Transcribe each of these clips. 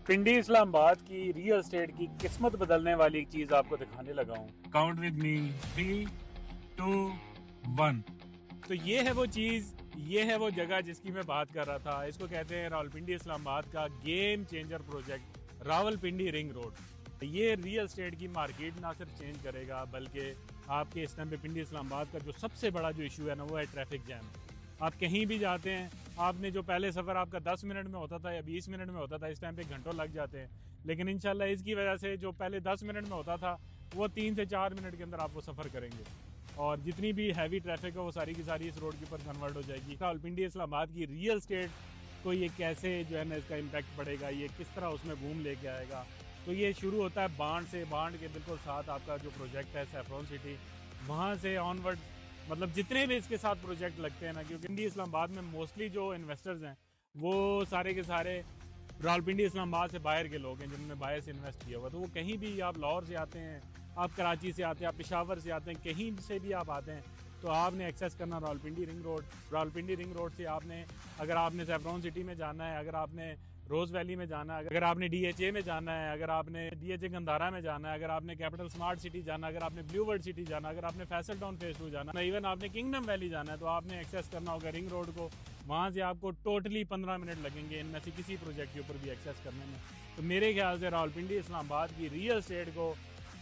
पिंडी इस्लामाबाद की real estate की किस्मत बदलने वाली एक चीज आपको दिखाने लगा हूँ। Count with me, 3, 2, 1। तो ये है वो चीज, ये है वो जगह जिसकी मैं बात कर रहा था। इसको कहते हैं रावलपिंडी इस्लामाबाद का game changer project, Rawalpindi ring road. ये रियल एस्टेट की मार्केट ना सिर्फ चेंज करेगा बल्कि आपके इस टाइम पे पिंडी इस्लामाबाद का जो सबसे बड़ा जो इशू है ना, वो है ट्रैफिक जैम। आप कहीं भी जाते हैं, आपने जो पहले सफ़र आपका 10 मिनट में होता था या 20 मिनट में होता था, इस टाइम पे घंटों लग जाते हैं। लेकिन इंशाल्लाह इसकी वजह से जो पहले 10 मिनट में होता था वो 3 से 4 मिनट के अंदर आप वो सफ़र करेंगे, और जितनी भी हैवी ट्रैफिक है वो सारी की सारी इस रोड के ऊपर कन्वर्ट हो जाएगी। रावलपिंडी इस्लामाबाद की रियल स्टेट को ये कैसे जो है ना इसका इम्पैक्ट पड़ेगा, ये किस तरह उसमें बूम लेके आएगा। तो ये शुरू होता है बांड से। बांड के बिल्कुल साथ आपका जो प्रोजेक्ट है सैफरॉन सिटी, वहाँ से ऑनवर्ड मतलब जितने भी इसके साथ प्रोजेक्ट लगते हैं ना, क्योंकि पिंडी इस्लामाबाद में मोस्टली जो इन्वेस्टर्स हैं वो सारे के सारे रावलपिंडी इस्लामाबाद से बाहर के लोग हैं जिन्होंने बाहर से इन्वेस्ट किया हुआ। तो वो कहीं भी, आप लाहौर से आते हैं, आप कराची से आते हैं, आप पेशावर से आते हैं, कहीं से भी आप आते हैं, तो आपने एक्सेस करना Rawalpindi ring road. Rawalpindi ring road से आपने, अगर आपने सैफरॉन सिटी में जाना है, अगर आपने रोज़ वैली में जाना है, अगर आपने DHA में जाना है, अगर आपने DHA गंदारा में जाना है, अगर आपने कैपिटल स्मार्ट सिटी जाना है, अगर आपने ब्लू वर्ल्ड सिटी जाना है, अगर आपने फैसल टाउन फेज 2 जाना है, इवन आपने किंगडम वैली जाना है, तो आपने एक्सेस करना होगा रिंग रोड को। वहाँ से आपको टोटली 15 मिनट लगेंगे इनमें से किसी प्रोजेक्ट के ऊपर भी एक्सेस करने में। तो मेरे ख्याल से रावलपिंडी इस्लामाबाद की रियल एस्टेट को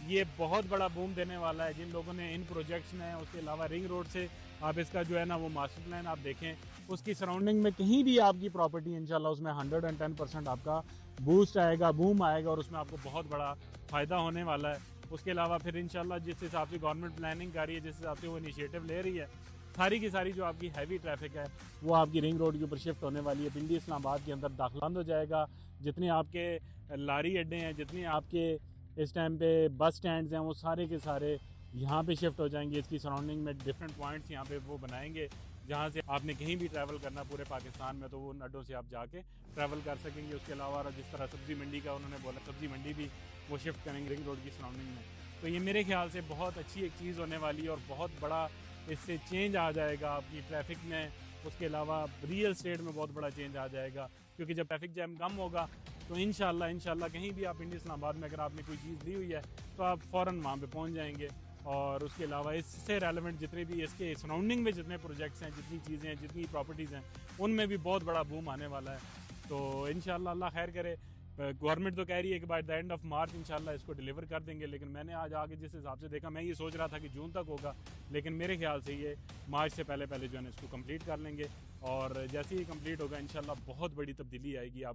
ये बहुत बड़ा बूम देने वाला है। जिन लोगों ने इन प्रोजेक्ट्स में, उसके अलावा रिंग रोड से आप इसका जो है ना वो मास्टर प्लान आप देखें, उसकी सराउंडिंग में कहीं भी आपकी प्रॉपर्टी इंशाल्लाह उसमें 110% आपका बूस्ट आएगा, बूम आएगा, और उसमें आपको बहुत बड़ा फ़ायदा होने वाला है। उसके अलावा फिर इंशाल्लाह जिस हिसाब से गवर्नमेंट प्लानिंग कर रही है, जिस हिसाब से वो इनिशिएटिव ले रही है, सारी की सारी जो आपकी हैवी ट्रैफिक है वो आपकी रिंग रोड के ऊपर शिफ्ट होने वाली है। पिंडी इस्लामाबाद के अंदर दाखिल हो जाएगा। जितने आपके लारी अड्डे हैं, जितने आपके इस टाइम पे बस स्टैंड्स हैं, वो सारे के सारे यहाँ पे शिफ्ट हो जाएंगे। इसकी सराउंडिंग में डिफरेंट पॉइंट्स यहाँ पे वो बनाएंगे जहाँ से आपने कहीं भी ट्रैवल करना पूरे पाकिस्तान में, तो वो उन अड्डों से आप जाके ट्रैवल कर सकेंगे। उसके अलावा जिस तरह सब्ज़ी मंडी का उन्होंने बोला, सब्ज़ी मंडी भी वो शिफ्ट करेंगे रिंग रोड की सराउंडिंग में। तो ये मेरे ख्याल से बहुत अच्छी एक चीज़ होने वाली है और बहुत बड़ा इससे चेंज आ जाएगा आपकी ट्रैफिक में। उसके अलावा रियल स्टेट में बहुत बड़ा चेंज आ जाएगा, क्योंकि जब ट्रैफिक जैम कम होगा तो इंशाल्लाह कहीं भी आप पिंडी इस्लामाबाद में अगर आपने कोई चीज़ ली हुई है तो आप फ़ौरन वहाँ पे पहुँच जाएंगे। और उसके अलावा इससे रेलेवेंट जितने भी इसके सराउंडिंग में जितने प्रोजेक्ट्स हैं, जितनी चीज़ें हैं, जितनी प्रॉपर्टीज़ हैं, उनमें भी बहुत बड़ा बूम आने वाला है। तो इंशाल्लाह अल्लाह खैर करे। गवर्नमेंट तो कह रही है कि by the end of March इंशाल्लाह इसको डिलीवर कर देंगे, लेकिन मैंने आज आगे जिस हिसाब से देखा, मैं ये सोच रहा था कि जून तक होगा, लेकिन मेरे ख्याल से ये मार्च से पहले पहले जो है इसको कंप्लीट कर लेंगे। और जैसे ही कंप्लीट होगा इंशाल्लाह बहुत बड़ी तब्दीली आएगी। आप